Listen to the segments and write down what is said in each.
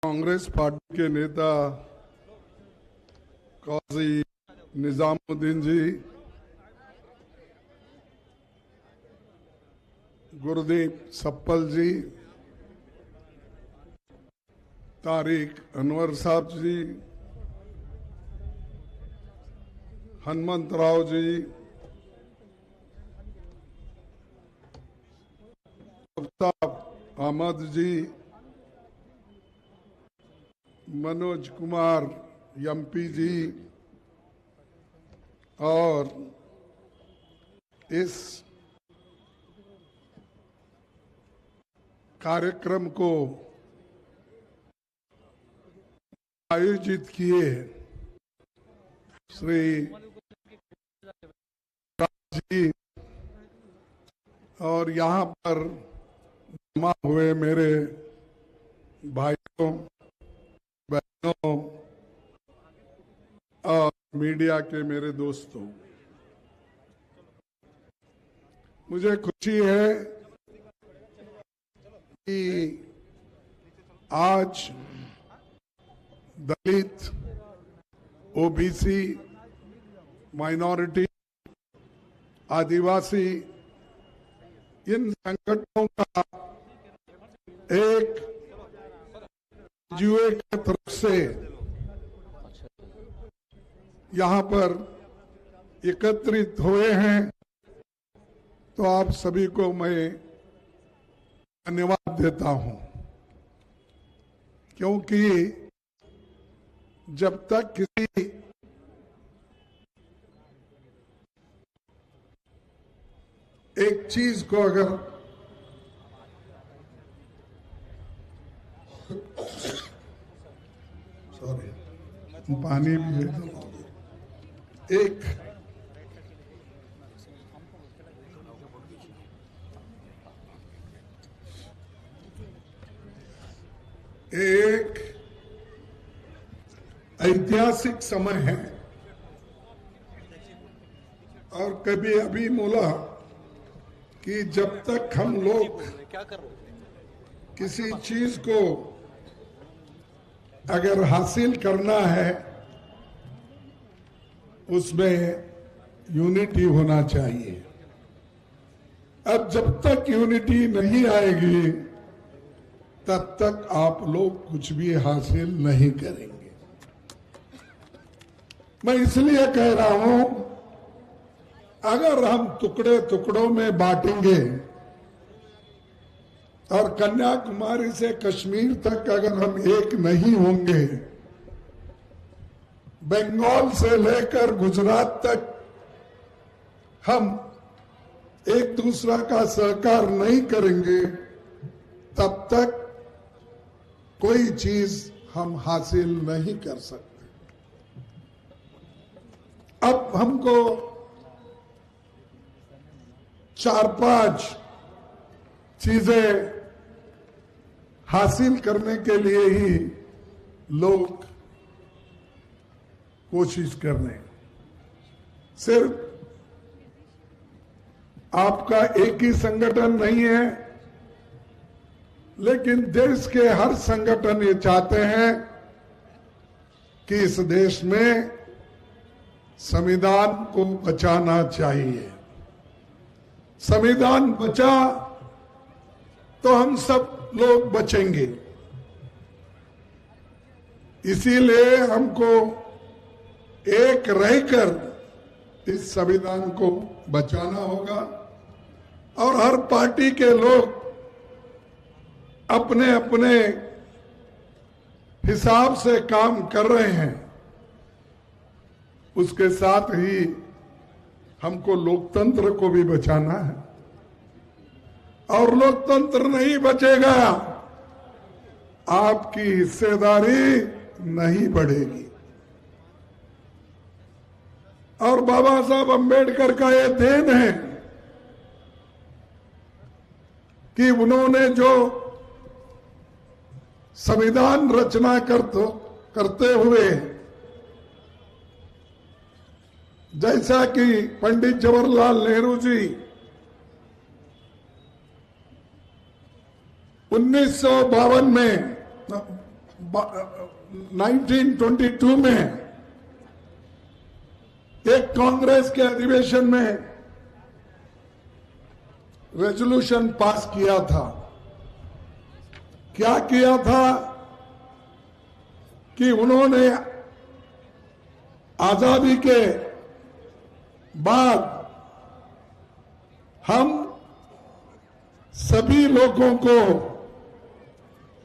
Congress party के नेता काजी निजामुद्दीन जी, Gurdeep supple जी, तारिक अनवर साहब जी, हनुमंतराव जी, अफ्ताब अहमद जी, मनोज कुमार एमपी जी और इस कार्यक्रम को आयोजित किए श्री जी और यहाँ पर जमा हुए मेरे भाइयों बहनों और मीडिया के मेरे दोस्तों, मुझे खुशी है कि आज दलित, ओबीसी, माइनॉरिटी, आदिवासी इन संगठनों का एक एनजीओ की तरफ से यहाँ पर एकत्रित हुए हैं, तो आप सभी को मैं धन्यवाद देता हूं, क्योंकि जब तक किसी एक चीज को अगर पानी भी एक ऐतिहासिक समय है और कभी अभी बोला कि जब तक हम लोग किसी चीज को अगर हासिल करना है उसमें यूनिटी होना चाहिए। अब जब तक यूनिटी नहीं आएगी तब तक आप लोग कुछ भी हासिल नहीं करेंगे। मैं इसलिए कह रहा हूं, अगर हम टुकड़े टुकड़ों में बांटेंगे और कन्याकुमारी से कश्मीर तक अगर हम एक नहीं होंगे, बंगाल से लेकर गुजरात तक हम एक दूसरा का सहकार नहीं करेंगे, तब तक कोई चीज हम हासिल नहीं कर सकते। अब हमको 4-5 चीजें हासिल करने के लिए ही लोग कोशिश कर रहे हैं। सिर्फ आपका एक ही संगठन नहीं है, लेकिन देश के हर संगठन ये चाहते हैं कि इस देश में संविधान को बचाना चाहिए। संविधान बचा तो हम सब लोग बचेंगे। इसीलिए हमको एक रहकर इस संविधान को बचाना होगा और हर पार्टी के लोग अपने अपने हिसाब से काम कर रहे हैं। उसके साथ ही हमको लोकतंत्र को भी बचाना है, और लोकतंत्र नहीं बचेगा, आपकी हिस्सेदारी नहीं बढ़ेगी। और बाबा साहब अंबेडकर का यह देन है कि उन्होंने जो संविधान रचना करते हुए, जैसा कि पंडित जवाहरलाल नेहरू जी 1952 में 1922 में एक कांग्रेस के अधिवेशन में रेजोल्यूशन पास किया था। क्या किया था कि उन्होंने आजादी के बाद हम सभी लोगों को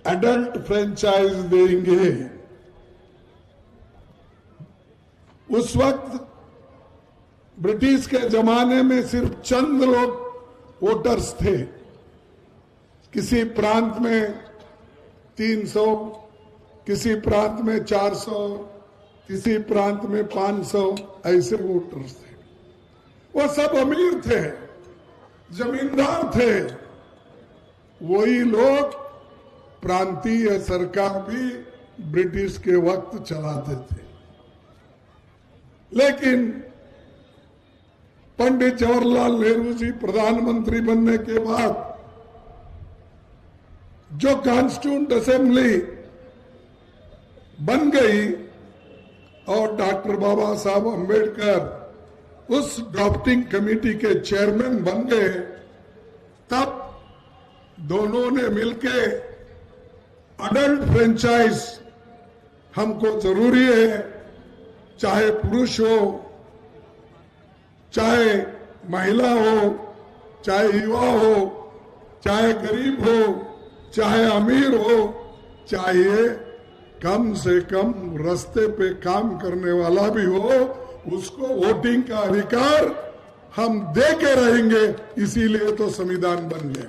एडल्ट फ्रेंचाइज देंगे। उस वक्त ब्रिटिश के जमाने में सिर्फ चंद लोग वोटर्स थे। किसी प्रांत में 300, किसी प्रांत में 400, किसी प्रांत में 500 ऐसे वोटर्स थे। वो सब अमीर थे, जमींदार थे। वही लोग प्रांतीय सरकार भी ब्रिटिश के वक्त चलाते थे। लेकिन पंडित जवाहरलाल नेहरू जी प्रधानमंत्री बनने के बाद जो कॉन्स्टिट्यूंट असेंबली बन गई और डॉक्टर बाबा साहब अम्बेडकर उस ड्राफ्टिंग कमेटी के चेयरमैन बन गए, तब दोनों ने मिलके अडल्ट फ्रेंचाइज हमको जरूरी है, चाहे पुरुष हो, चाहे महिला हो, चाहे युवा हो, चाहे गरीब हो, चाहे अमीर हो, चाहे कम से कम रास्ते पे काम करने वाला भी हो, उसको वोटिंग का अधिकार हम दे के रहेंगे। इसीलिए तो संविधान बन गया।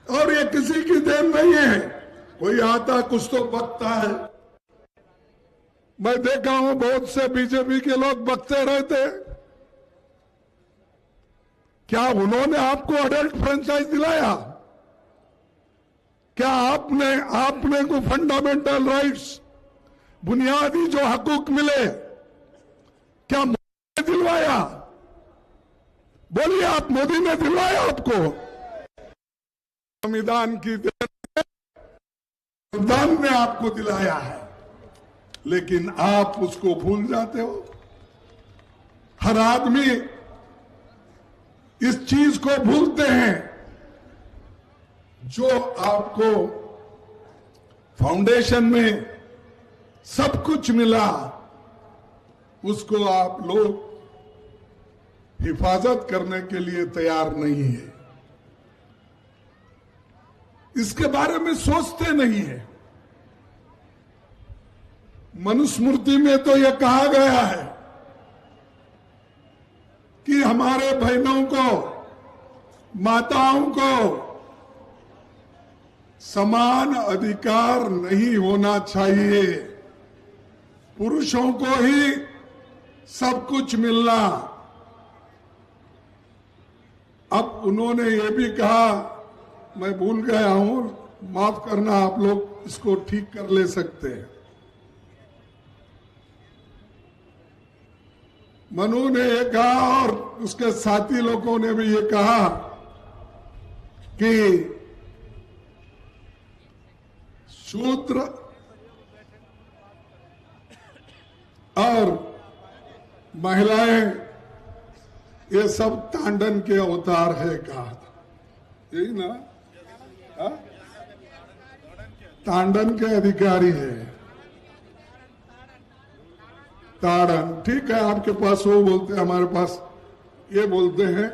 और ये किसी की देन नहीं है, कोई आता कुछ तो बकता है। मैं देखा हूं बहुत से बीजेपी के लोग बकते रहते। क्या उन्होंने आपको अडल्ट फ्रेंचाइज दिलाया? क्या आपने को फंडामेंटल राइट्स, बुनियादी जो हकूक मिले, क्या मोदी ने दिलवाया? बोलिए, आप मोदी ने दिलवाया आपको? संविधान की संविधान ने आपको दिलाया है, लेकिन आप उसको भूल जाते हो। हर आदमी इस चीज को भूलते हैं। जो आपको फाउंडेशन में सब कुछ मिला, उसको आप लोग हिफाजत करने के लिए तैयार नहीं है। इसके बारे में सोचते नहीं है। मनुस्मृति में तो यह कहा गया है कि हमारे बहनों को, माताओं को समान अधिकार नहीं होना चाहिए, पुरुषों को ही सब कुछ मिलना। अब उन्होंने ये भी कहा, मैं भूल गया हूं, माफ करना, आप लोग इसको ठीक कर ले सकते हैं। मनु ने ये कहा और उसके साथी लोगों ने भी ये कहा कि शूद्र और महिलाएं ये सब तांडन के अवतार है, कहा था। यही ना? तांडन के अधिकारी है। ताड़न, ठीक है, आपके पास वो बोलते हैं, हमारे पास ये बोलते हैं,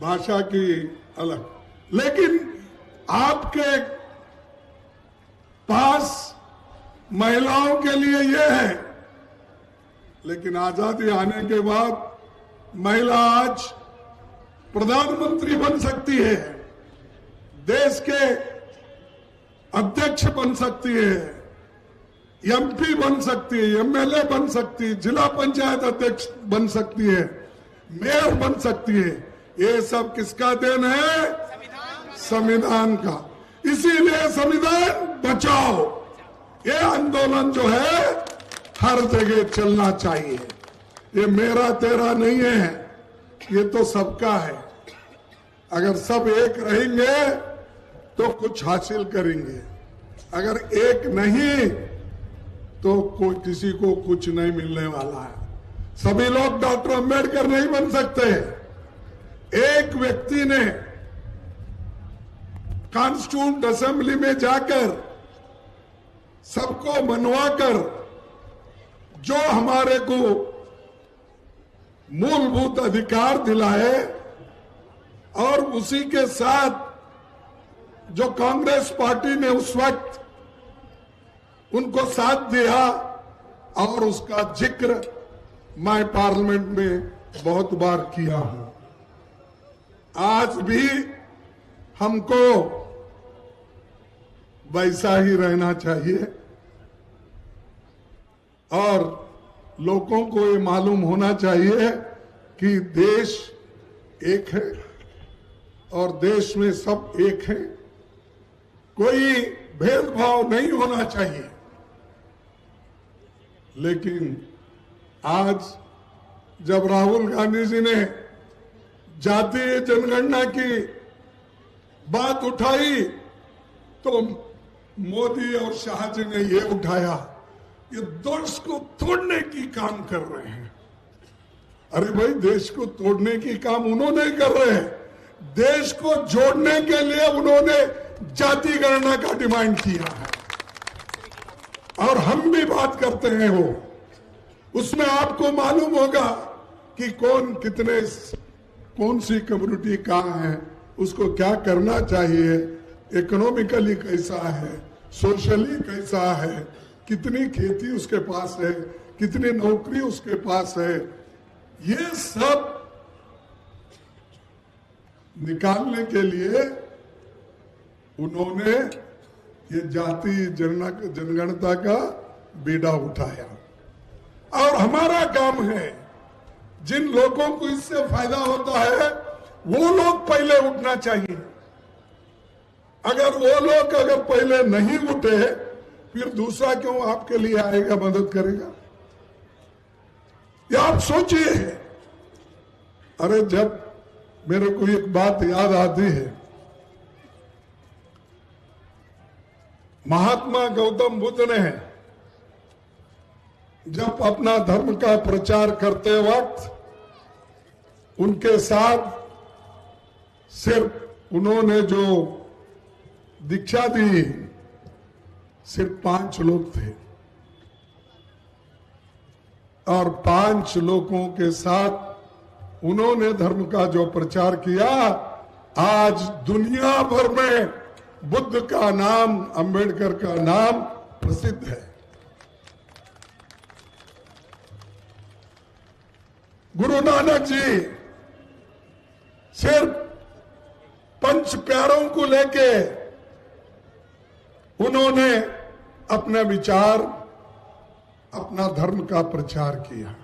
भाषा की अलग। लेकिन आपके पास महिलाओं के लिए ये है, लेकिन आजादी आने के बाद महिला आज प्रधानमंत्री बन सकती है, देश के अध्यक्ष बन सकती है, एमपी बन सकती है, एमएलए बन सकती है, जिला पंचायत अध्यक्ष बन सकती है, मेयर बन सकती है। ये सब किसका देन है? संविधान का। इसीलिए संविधान बचाओ, ये आंदोलन जो है हर जगह चलना चाहिए। ये मेरा तेरा नहीं है, ये तो सबका है। अगर सब एक रहेंगे तो कुछ हासिल करेंगे। अगर एक नहीं तो कोई किसी को कुछ नहीं मिलने वाला है। सभी लोग डॉक्टर अंबेडकर नहीं बन सकते। एक व्यक्ति ने कॉन्स्टिट्यूंट असेंबली में जाकर सबको मनवाकर जो हमारे को मूलभूत अधिकार दिलाए और उसी के साथ जो कांग्रेस पार्टी ने उस वक्त उनको साथ दिया और उसका जिक्र मैं पार्लियामेंट में बहुत बार किया हूं। आज भी हमको वैसा ही रहना चाहिए और लोगों को ये मालूम होना चाहिए कि देश एक है और देश में सब एक है। कोई भेदभाव नहीं होना चाहिए। लेकिन आज जब राहुल गांधी जी ने जातीय जनगणना की बात उठाई तो मोदी और शाह जी ने ये उठाया, ये देश को तोड़ने की काम कर रहे हैं। अरे भाई, देश को तोड़ने की काम उन्होंने कर रहे हैं, देश को जोड़ने के लिए उन्होंने जाति गणना का डिमांड किया है और हम भी बात करते हैं। वो उसमें आपको मालूम होगा कि कौन कितने कौन सी कम्युनिटी कहाँ है, उसको क्या करना चाहिए, इकोनॉमिकली कैसा है, सोशली कैसा है, कितनी खेती उसके पास है, कितनी नौकरी उसके पास है, ये सब निकालने के लिए उन्होंने ये जाति जनगणना का बीड़ा उठाया। और हमारा काम है, जिन लोगों को इससे फायदा होता है वो लोग पहले उठना चाहिए। अगर वो लोग पहले नहीं उठे फिर दूसरा क्यों आपके लिए आएगा, मदद करेगा? या आप सोचिए। अरे जब मेरे को एक बात याद आती है, महात्मा गौतम बुद्ध ने जब अपना धर्म का प्रचार करते वक्त उनके साथ सिर्फ उन्होंने जो दीक्षा दी सिर्फ 5 लोग थे और 5 लोगों के साथ उन्होंने धर्म का जो प्रचार किया, आज दुनिया भर में बुद्ध का नाम, अंबेडकर का नाम प्रसिद्ध है। गुरु नानक जी सिर्फ 5 प्यारों को लेके उन्होंने अपने विचार, अपना धर्म का प्रचार किया।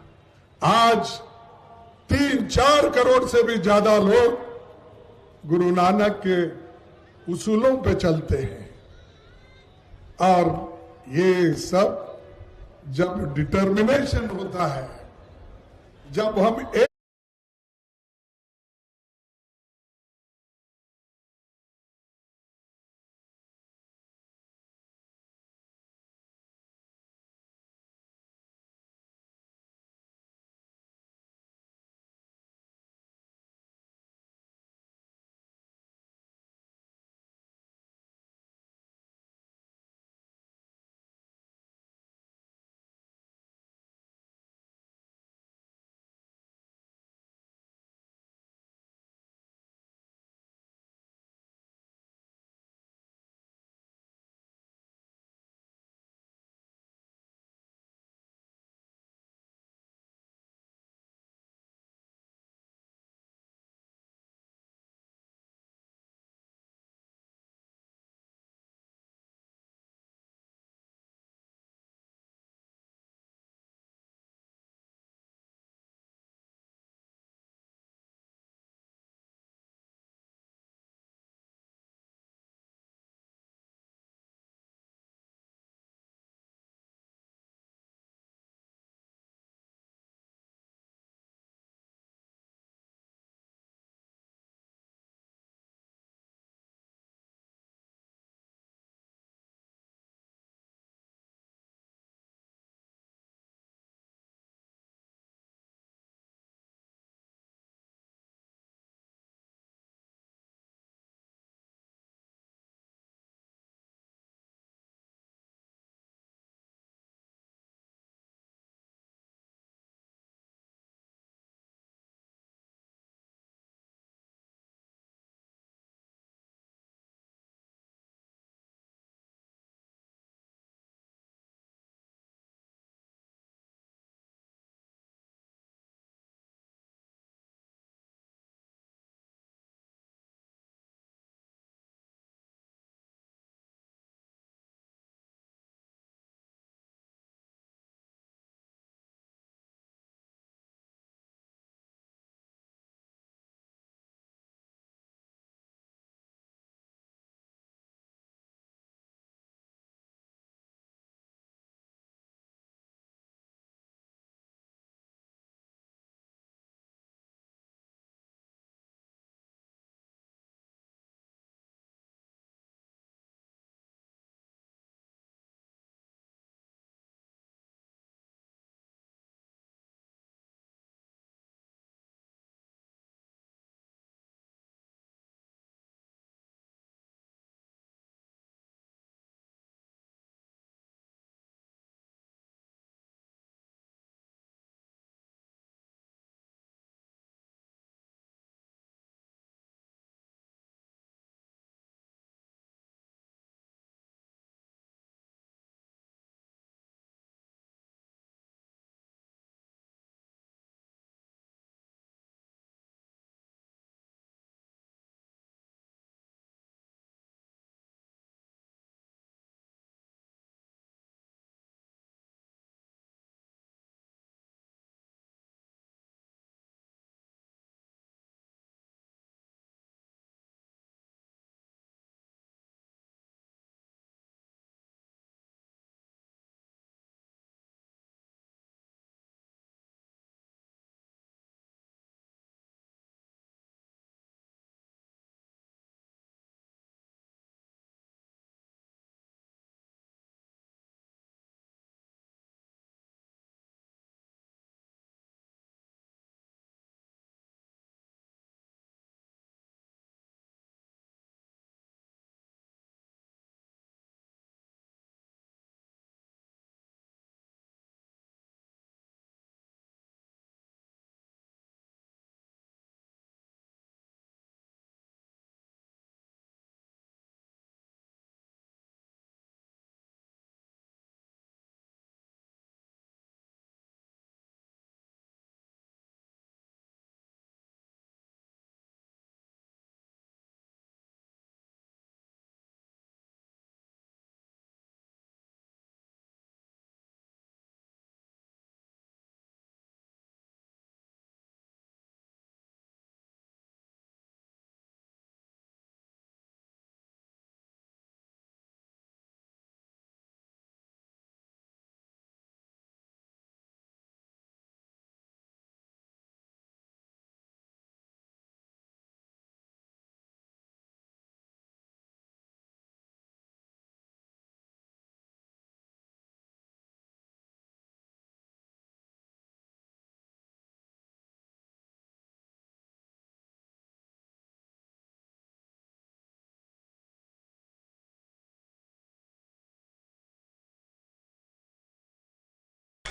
आज 3-4 करोड़ से भी ज्यादा लोग गुरु नानक के उसूलों पे चलते हैं। और ये सब जब डिटर्मिनेशन होता है, जब हम एक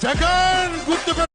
జగన్ గుర్తుకు